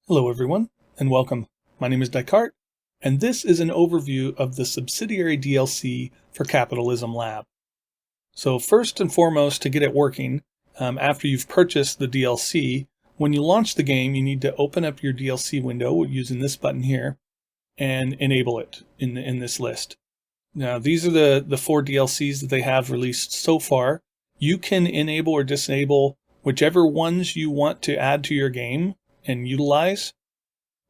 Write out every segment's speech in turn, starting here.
Hello everyone, and welcome. My name is Descartes, and this is an overview of the Subsidiary DLC for Capitalism Lab. So first and foremost, to get it working, after you've purchased the DLC, when you launch the game, you need to open up your DLC window using this button here and enable it in this list. Now, these are the 4 DLCs that they have released so far. You can enable or disable whichever ones you want to add to your game and utilize,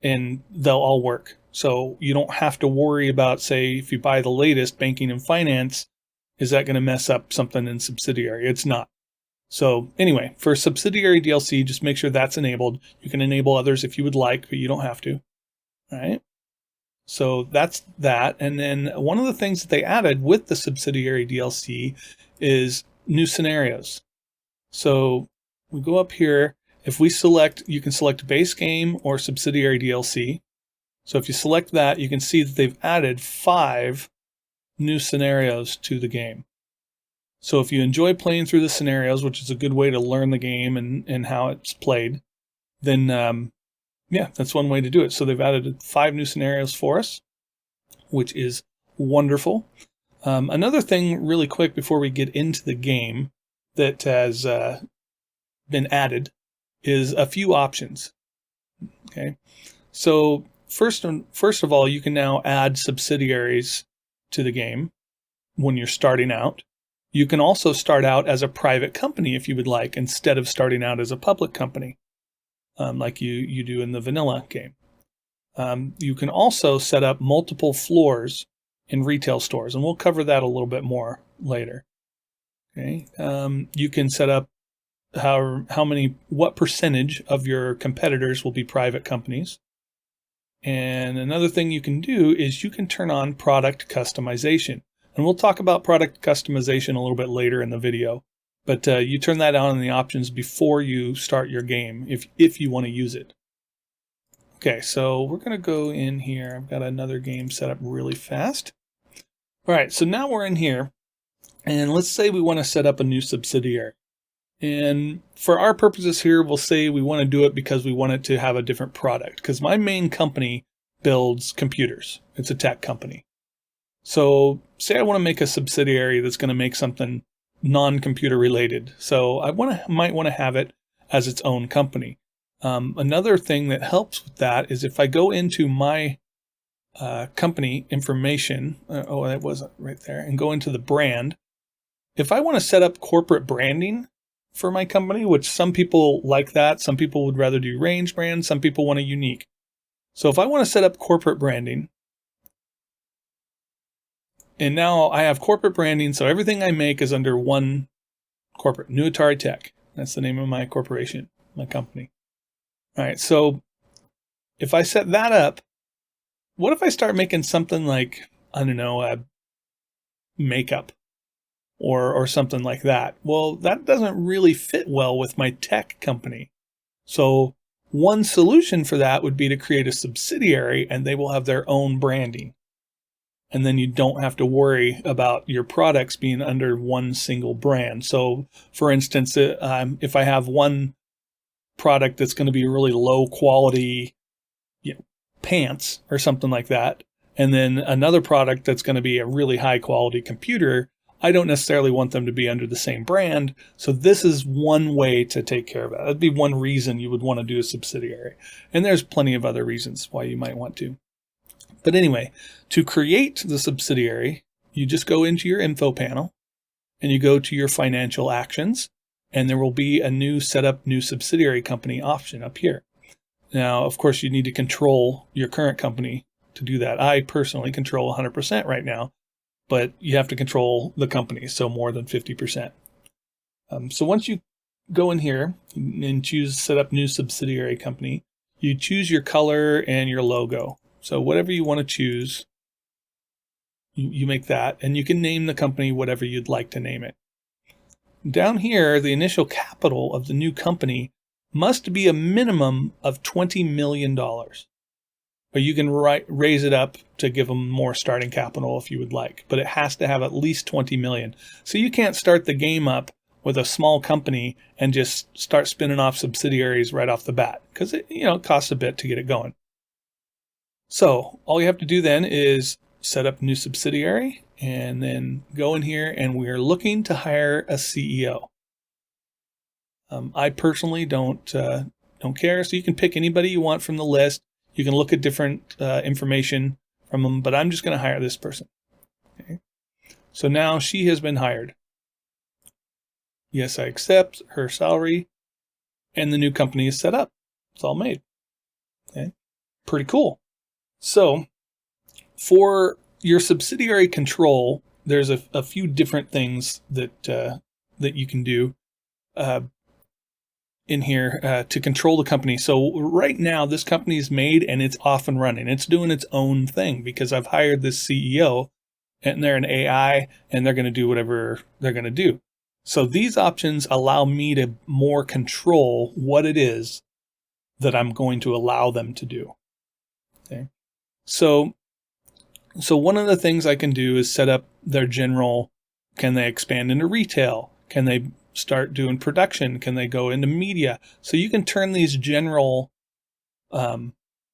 and they'll all work. So you don't have to worry about, say, if you buy the latest banking and finance, is that going to mess up something in subsidiary? It's not. So anyway, for subsidiary DLC, just make sure that's enabled. You can enable others if you would like, but you don't have to. All right. So that's that. And then one of the things that they added with the subsidiary DLC is new scenarios. So we go up here. If we select, you can select base game or subsidiary DLC. So if you select that, you can see that they've added 5 new scenarios to the game. So if you enjoy playing through the scenarios, which is a good way to learn the game and how it's played, then yeah, that's one way to do it. So they've added 5 new scenarios for us, which is wonderful. Another thing really quick before we get into the game that has been added is a few options. Okay, so first of all, you can now add subsidiaries to the game when you're starting out. You can also start out as a private company if you would like, instead of starting out as a public company, like you do in the vanilla game. You can also set up multiple floors in retail stores, and we'll cover that a little bit more later. Okay, you can set up what percentage of your competitors will be private companies. And another thing you can do is you can turn on product customization. And we'll talk about product customization a little bit later in the video. But you turn that on in the options before you start your game if you want to use it. Okay, so we're going to go in here. I've got another game set up really fast. All right, so now we're in here. And let's say we want to set up a new subsidiary. And for our purposes here, we'll say we want to do it because we want it to have a different product. Because my main company builds computers. It's a tech company. So say I want to make a subsidiary that's going to make something non-computer related. So I might want to have it as its own company. Another thing that helps with that is if I go into my company information, oh, that wasn't right there, and go into the brand. If I want to set up corporate branding for my company, which some people like that. Some people would rather do range brand. Some people want a unique. So if I want to set up corporate branding, and now I have corporate branding, so everything I make is under one corporate, New Atari Tech. That's the name of my corporation, my company. All right, so if I set that up, what if I start making something like, I don't know, makeup? Or something like that. Well, that doesn't really fit well with my tech company. So one solution for that would be to create a subsidiary, and they will have their own branding. And then you don't have to worry about your products being under one single brand. So for instance, if I have one product that's going to be really low quality, pants or something like that, and then another product that's going to be a really high quality computer, I don't necessarily want them to be under the same brand. So this is one way to take care of that. That'd be one reason you would want to do a subsidiary. And there's plenty of other reasons why you might want to. But anyway, to create the subsidiary, you just go into your info panel and you go to your financial actions, and there will be a new setup new subsidiary company option up here. Now, of course, you need to control your current company to do that. I personally control 100% right now. But you have to control the company, so more than 50%. So once you go in here and choose set up new subsidiary company, you choose your color and your logo. So whatever you want to choose, you make that, and you can name the company whatever you'd like to name it. Down here, the initial capital of the new company must be a minimum of $20 million. But you can raise it up to give them more starting capital if you would like. But it has to have at least 20 million. So you can't start the game up with a small company and just start spinning off subsidiaries right off the bat, because it costs a bit to get it going. So all you have to do then is set up a new subsidiary and then go in here, and we're looking to hire a CEO. I personally don't care, so you can pick anybody you want from the list. You can look at different information from them, but I'm just going to hire this person. Okay. So now she has been hired. Yes, I accept her salary, and the new company is set up. It's all made. Okay. Pretty cool. So for your subsidiary control, there's a few different things that you can do in here to control the company. So right now, this company is made and it's off and running. It's doing its own thing because I've hired this CEO, and they're an AI, and they're going to do whatever they're going to do. So these options allow me to more control what it is that I'm going to allow them to do. Okay. So one of the things I can do is set up their general, can they expand into retail? Can they start doing production? Can they go into media? So you can turn these general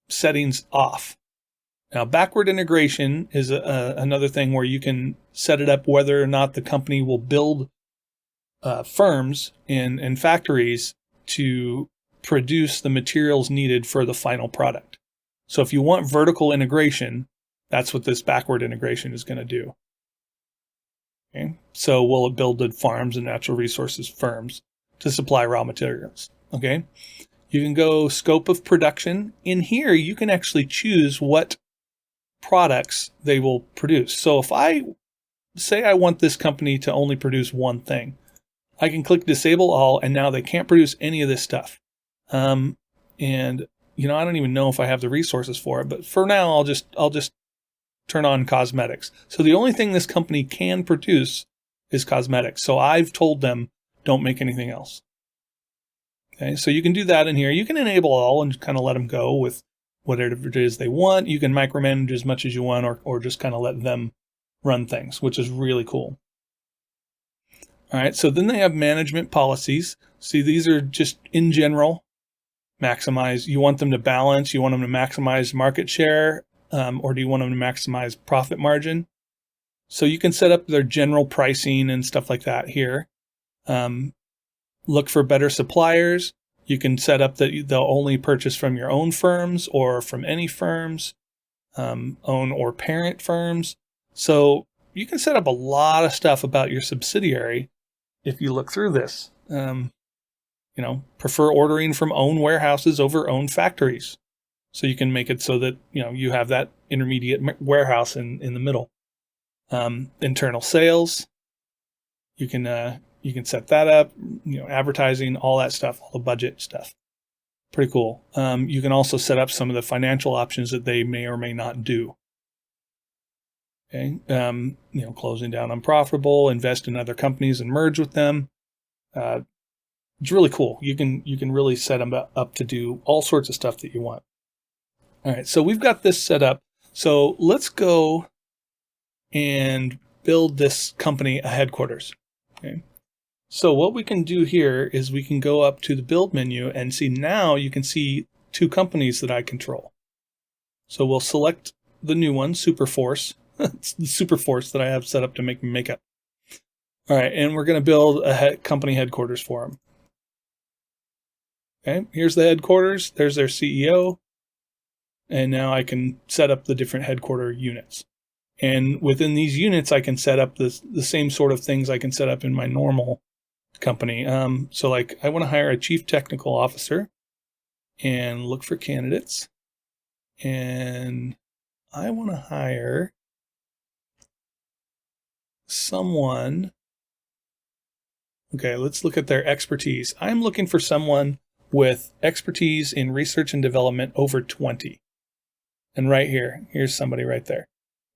settings off. Now, backward integration is another thing where you can set it up whether or not the company will build firms and factories to produce the materials needed for the final product. So if you want vertical integration, that's what this backward integration is going to do. Okay. So will it build the farms and natural resources firms to supply raw materials? Okay. You can go scope of production. In here, you can actually choose what products they will produce. So if I say I want this company to only produce one thing, I can click disable all, and now they can't produce any of this stuff. And I don't even know if I have the resources for it, but for now, I'll just turn on cosmetics. So the only thing this company can produce is cosmetics. So I've told them, don't make anything else. Okay, so you can do that in here. You can enable all and kind of let them go with whatever it is they want. You can micromanage as much as you want, or just kind of let them run things, which is really cool. All right, so then they have management policies. See, these are just in general. Maximize, you want them to balance, you want them to maximize market share, or do you want them to maximize profit margin? So you can set up their general pricing and stuff like that here. Look for better suppliers. You can set up that they'll only purchase from your own firms or from any firms, own or parent firms. So you can set up a lot of stuff about your subsidiary if you look through this. Prefer ordering from own warehouses over own factories. So you can make it so that, you have that intermediate warehouse in the middle. Internal sales, you can set that up, advertising, all that stuff, all the budget stuff. Pretty cool. You can also set up some of the financial options that they may or may not do. Okay. Closing down unprofitable, invest in other companies and merge with them. It's really cool. You can really set them up to do all sorts of stuff that you want. All right, so we've got this set up. So let's go and build this company a headquarters. Okay. So what we can do here is we can go up to the build menu and see, now you can see two companies that I control. So we'll select the new one, Superforce. It's the Superforce that I have set up to make makeup. All right, and we're going to build a company headquarters for them. Okay, here's the headquarters. There's their CEO. And now I can set up the different headquarter units. And within these units, I can set up the same sort of things I can set up in my normal company. So like I want to hire a chief technical officer and look for candidates. And I want to hire someone. Okay, let's look at their expertise. I'm looking for someone with expertise in research and development over 20. And right here, here's somebody right there.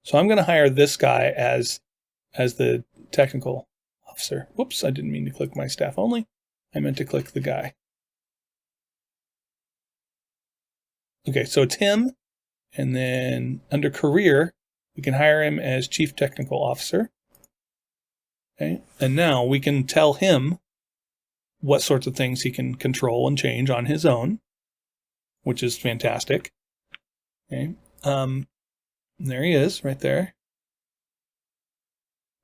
So I'm going to hire this guy as the technical officer. Whoops, I didn't mean to click my staff only. I meant to click the guy. Okay, so it's him. And then under career, we can hire him as chief technical officer. Okay, and now we can tell him what sorts of things he can control and change on his own, which is fantastic. Okay. There he is right there.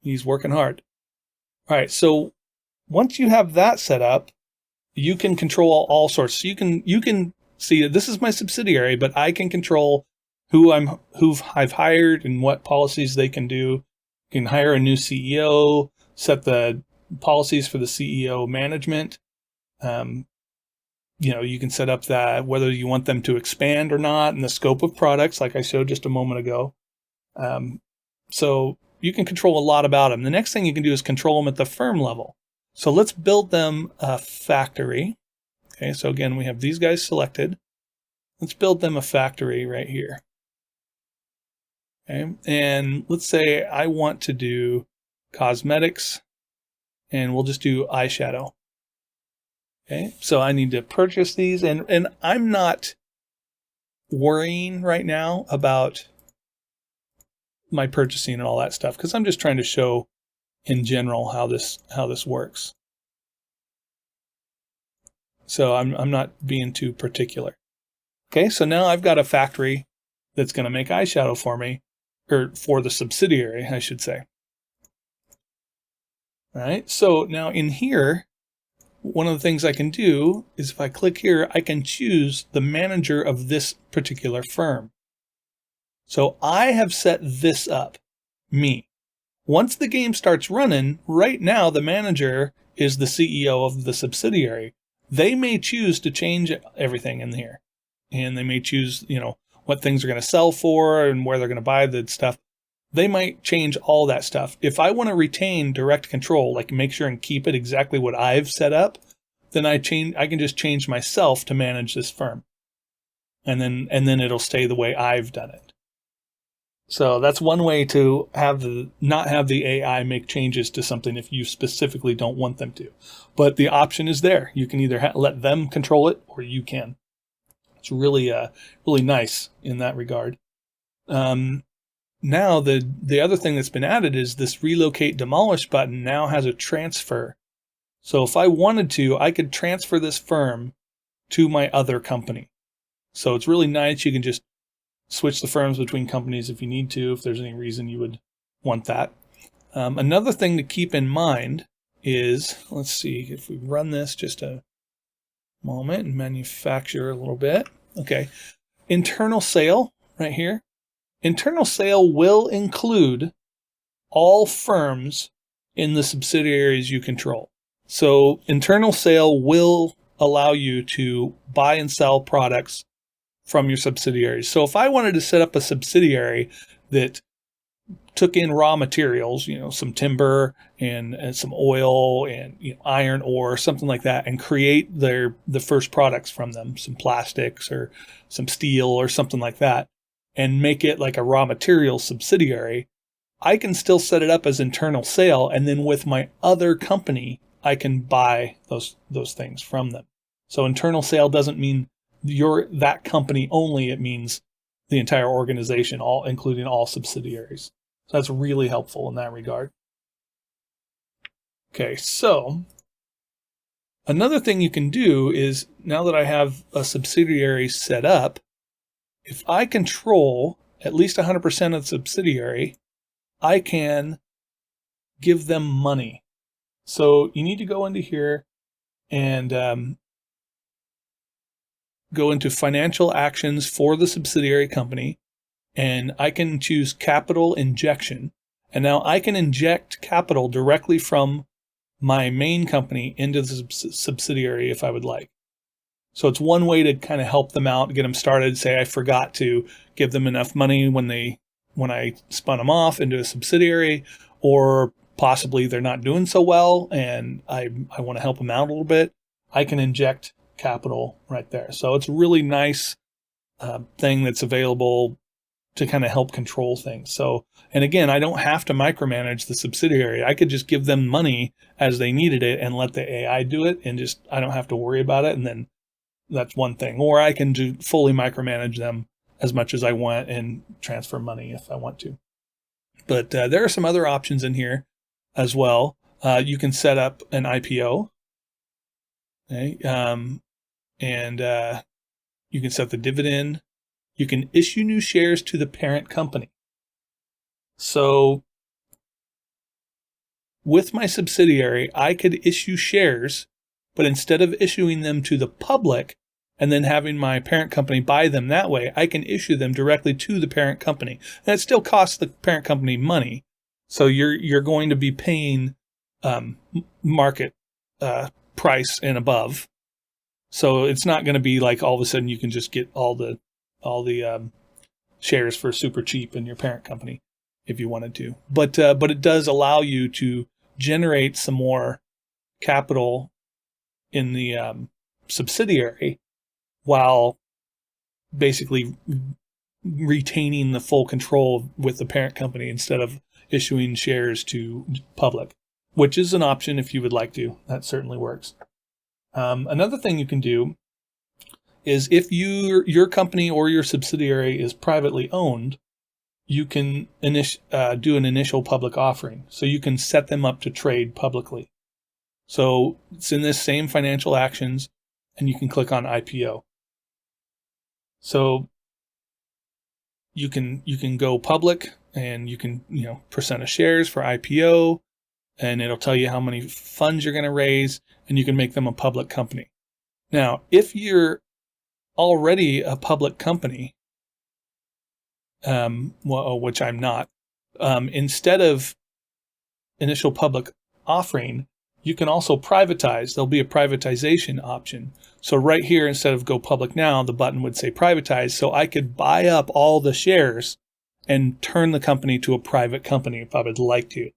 He's working hard. All right. So once you have that set up, you can control all sorts. So you can see that this is my subsidiary, but I can control who I've hired and what policies they can do. You can hire a new CEO, set the policies for the CEO management. You can set up that whether you want them to expand or not, and the scope of products, like I showed just a moment ago. So you can control a lot about them. The next thing you can do is control them at the firm level. So let's build them a factory. Okay, so again, we have these guys selected. Let's build them a factory right here. Okay, and let's say I want to do cosmetics, and we'll just do eyeshadow. Okay, so I need to purchase these, and I'm not worrying right now about my purchasing and all that stuff because I'm just trying to show in general how this works. So I'm not being too particular. Okay, so now I've got a factory that's going to make eyeshadow for me, or for the subsidiary, I should say. All right, so now in here, one of the things I can do is if I click here, I can choose the manager of this particular firm. So I have set this up, me. Once the game starts running, right now the manager is the CEO of the subsidiary. They may choose to change everything in here. And they may choose, what things are going to sell for and where they're going to buy the stuff. They might change all that stuff. If I want to retain direct control, like make sure and keep it exactly what I've set up, then I can just change myself to manage this firm. And then it'll stay the way I've done it. So that's one way to not have the AI make changes to something if you specifically don't want them to. But the option is there. You can either let them control it or you can. It's really nice in that regard. Now the other thing that's been added is this relocate demolish button now has a transfer. So if I wanted to, I could transfer this firm to my other company. So it's really nice. You can just switch the firms between companies if you need to, if there's any reason you would want that. Another thing to keep in mind is, let's see, if we run this just a moment and manufacture a little bit. Okay, internal sale right here. Internal sale will include all firms in the subsidiaries you control. So internal sale will allow you to buy and sell products from your subsidiaries. So if I wanted to set up a subsidiary that took in raw materials, some timber and some oil and iron ore, something like that, and create the first products from them, some plastics or some steel or something like that, and make it like a raw materials subsidiary, I can still set it up as internal sale, and then with my other company, I can buy those things from them. So internal sale doesn't mean you're that company only, it means the entire organization, including all subsidiaries. So that's really helpful in that regard. Okay, so another thing you can do is, now that I have a subsidiary set up, if I control at least 100% of the subsidiary, I can give them money. So you need to go into here and go into financial actions for the subsidiary company, and I can choose capital injection. And now I can inject capital directly from my main company into the subsidiary if I would like. So it's one way to kind of help them out, get them started. Say I forgot to give them enough money when I spun them off into a subsidiary, or possibly they're not doing so well and I want to help them out a little bit. I can inject capital right there. So it's a really nice thing that's available to kind of help control things. So, and again, I don't have to micromanage the subsidiary. I could just give them money as they needed it and let the AI do it, and I don't have to worry about it. And then that's one thing. Or I can fully micromanage them as much as I want and transfer money if I want to. But there are some other options in here as well. You can set up an IPO. Okay. And you can set the dividend. You can issue new shares to the parent company. So with my subsidiary, I could issue shares, but instead of issuing them to the public and then having my parent company buy them that way, I can issue them directly to the parent company. And it still costs the parent company money. So you're going to be paying market price and above. So it's not going to be like all of a sudden you can just get all the shares for super cheap in your parent company if you wanted to. But it does allow you to generate some more capital in the subsidiary while basically retaining the full control with the parent company instead of issuing shares to public, which is an option if you would like to. That certainly works. Another thing you can do is if your company or your subsidiary is privately owned, you can do an initial public offering. So you can set them up to trade publicly. So it's in this same financial actions, and you can click on IPO. So you can go public, and you can, percent of shares for IPO, and it'll tell you how many funds you're going to raise, and you can make them a public company. Now, if you're already a public company, which I'm not, instead of initial public offering, you can also privatize. There'll be a privatization option. So right here, instead of go public now, the button would say privatize. So I could buy up all the shares and turn the company to a private company if I would like to.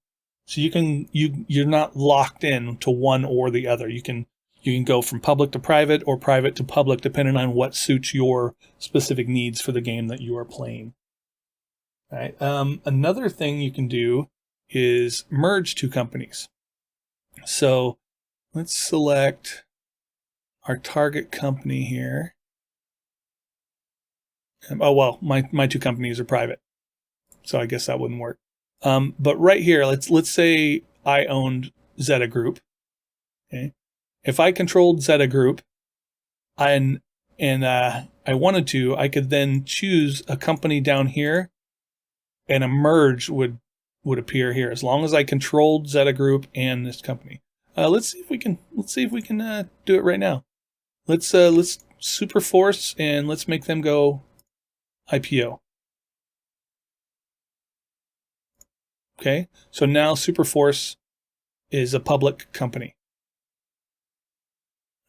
So you're not locked in to one or the other. You can go from public to private or private to public, depending on what suits your specific needs for the game that you are playing. All right. Another thing you can do is merge two companies. So let's select our target company here. My two companies are private, so I guess that wouldn't work. But right here, let's say I owned Zeta Group. Okay, if I controlled Zeta Group, and I wanted to, I could then choose a company down here, and a merge would appear here as long as I controlled Zeta Group and this company. Let's see if we can do it right now. Let's Superforce and let's make them go IPO. Okay, so now Superforce is a public company.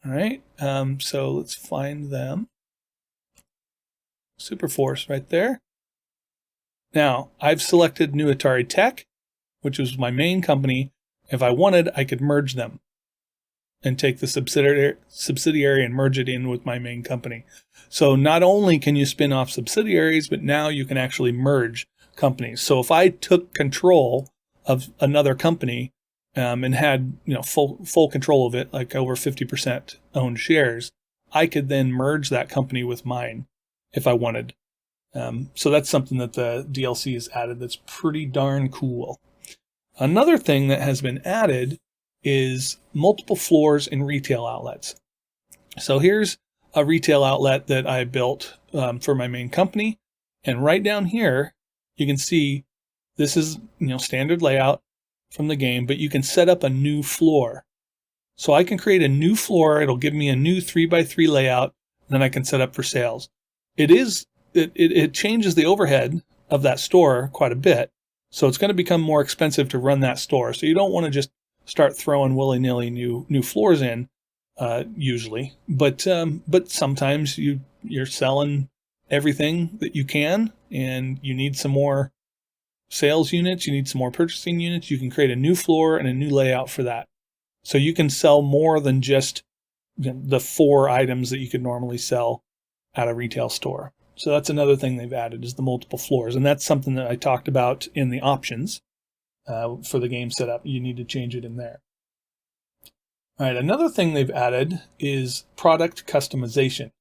All right, so let's find them. Superforce right there. Now, I've selected New Atari Tech, which was my main company. If I wanted, I could merge them and take the subsidiary and merge it in with my main company. So not only can you spin off subsidiaries, but now you can actually merge companies. So if I took control of another company and had full control of it, like over 50% owned shares, I could then merge that company with mine if I wanted. So that's something that the DLC has added that's pretty darn cool. Another thing that has been added is multiple floors in retail outlets. So here's a retail outlet that I built for my main company. And right down here, you can see this is standard layout from the game, but you can set up a new floor. So I can create a new floor. It'll give me a new 3x3 layout. And then I can set up for sales. It changes the overhead of that store quite a bit. So it's going to become more expensive to run that store. So you don't want to just start throwing willy-nilly new floors in, usually. But sometimes you're selling everything that you can, and you need some more sales units. You need some more purchasing units. You can create a new floor and a new layout for that. So you can sell more than just the 4 items that you could normally sell at a retail store. So that's another thing they've added is the multiple floors. And that's something that I talked about in the options for the game setup. You need to change it in there. All right, another thing they've added is product customization.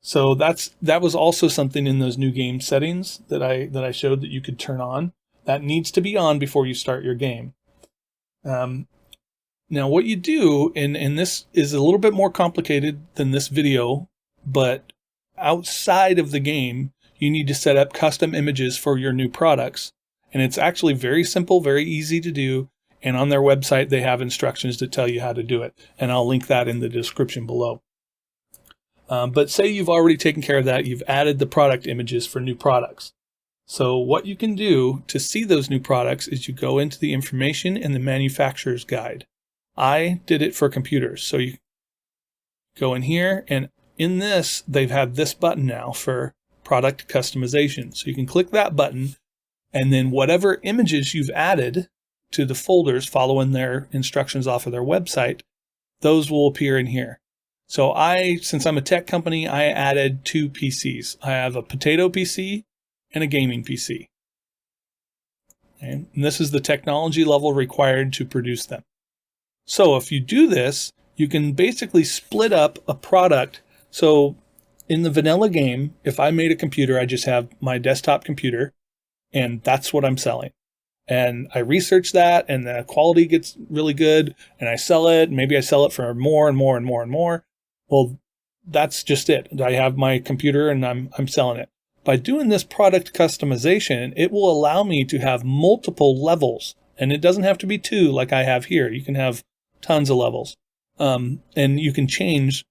So that was also something in those new game settings that I showed that you could turn on. That needs to be on before you start your game. Now what you do, and this is a little bit more complicated than this video, but outside of the game, you need to set up custom images for your new products. And it's actually very simple, very easy to do. And on their website, they have instructions to tell you how to do it. And I'll link that in the description below. But say you've already taken care of that. You've added the product images for new products. So what you can do to see those new products is you go into the information and the manufacturer's guide. I did it for computers. So you go in here, and in this, they've had this button now for product customization. So you can click that button, and then whatever images you've added to the folders following their instructions off of their website, those will appear in here. So since I'm a tech company, I added 2 PCs. I have a potato PC and a gaming PC. Okay? And this is the technology level required to produce them. So if you do this, you can basically split up a product. So in the vanilla game, if I made a computer, I just have my desktop computer, and that's what I'm selling. And I research that, and the quality gets really good, and I sell it. Maybe I sell it for more and more and more and more. Well, that's just it. I have my computer, and I'm selling it. By doing this product customization, it will allow me to have multiple levels, and it doesn't have to be 2 like I have here. You can have tons of levels, and you can change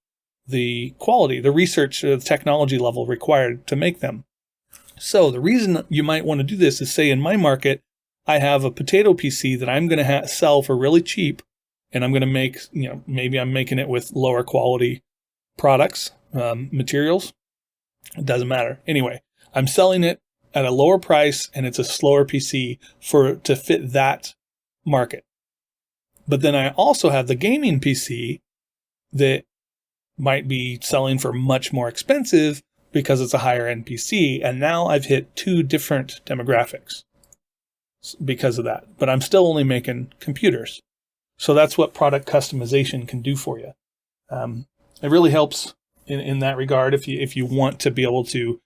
the quality, the research, the technology level required to make them. So the reason you might want to do this is, say in my market, I have a potato PC that I'm going to sell for really cheap, and I'm going to make, maybe I'm making it with lower quality products, materials. It doesn't matter. Anyway, I'm selling it at a lower price, and it's a slower PC to fit that market. But then I also have the gaming PC that might be selling for much more expensive because it's a higher end PC. And now I've hit 2 different demographics because of that. But I'm still only making computers. So that's what product customization can do for you. It really helps in that regard if you want to be able to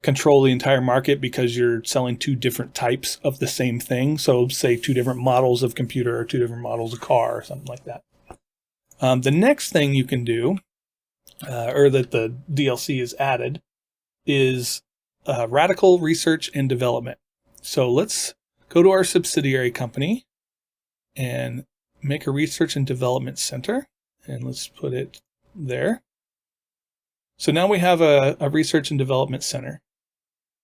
control the entire market because you're selling 2 different types of the same thing. So say 2 different models of computer or 2 different models of car or something like that. The next thing you can do, or that the DLC is added, is radical research and development. So let's go to our subsidiary company and make a research and development center. And let's put it there. So now we have a research and development center.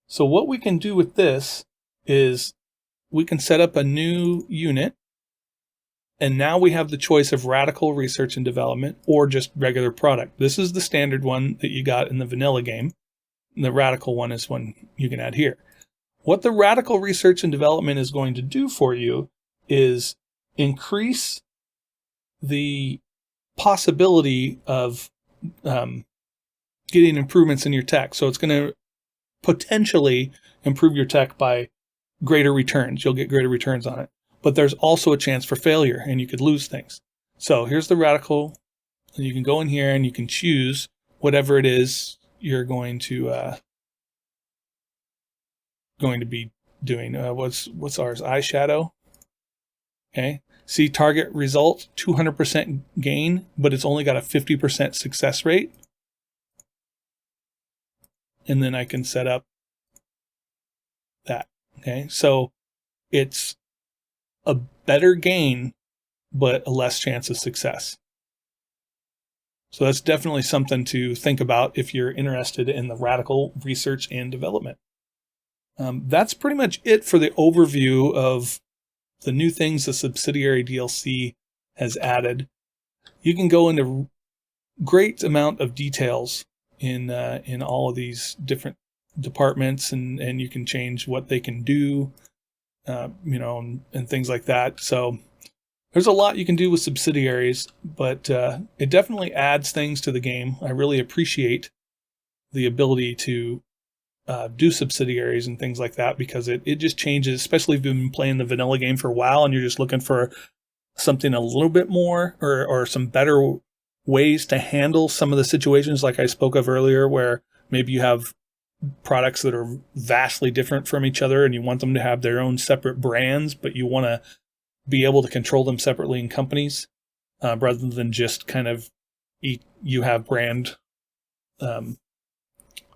So what we can do with this is we can set up a new unit. And now we have the choice of radical research and development or just regular product. This is the standard one that you got in the vanilla game. And the radical one is one you can add here. What the radical research and development is going to do for you is increase the possibility of getting improvements in your tech. So it's going to potentially improve your tech by greater returns. You'll get greater returns on it. But there's also a chance for failure, and you could lose things. So here's the radical. You can go in here and you can choose whatever it is you're going to be doing. What's ours? Eyeshadow. Okay. See, target result 200% gain, but it's only got a 50% success rate. And then I can set up that. Okay. So it's a better gain, but a less chance of success. So that's definitely something to think about if you're interested in the radical research and development. That's pretty much it for the overview of the new things the Subsidiary DLC has added. You can go into great amount of details in all of these different departments, and you can change what they can do. And things like that. So there's a lot you can do with subsidiaries, but it definitely adds things to the game. I really appreciate the ability to do subsidiaries and things like that because it just changes, especially if you've been playing the vanilla game for a while and you're just looking for something a little bit more or some better ways to handle some of the situations like I spoke of earlier where maybe you have products that are vastly different from each other and you want them to have their own separate brands, but you want to be able to control them separately in companies. rather than just kind of you have brand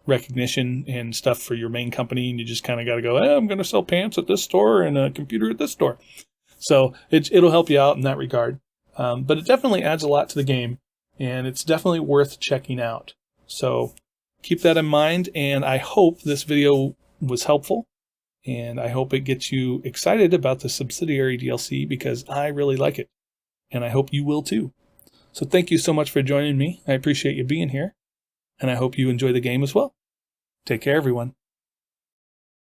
recognition and stuff for your main company, and you just kind of got to go, I'm going to sell pants at this store and a computer at this store. So it'll help you out in that regard. But it definitely adds a lot to the game, and it's definitely worth checking out. So keep that in mind, and I hope this video was helpful, and I hope it gets you excited about the Subsidiary DLC, because I really like it, and I hope you will too. So thank you so much for joining me. I appreciate you being here, and I hope you enjoy the game as well. Take care, everyone.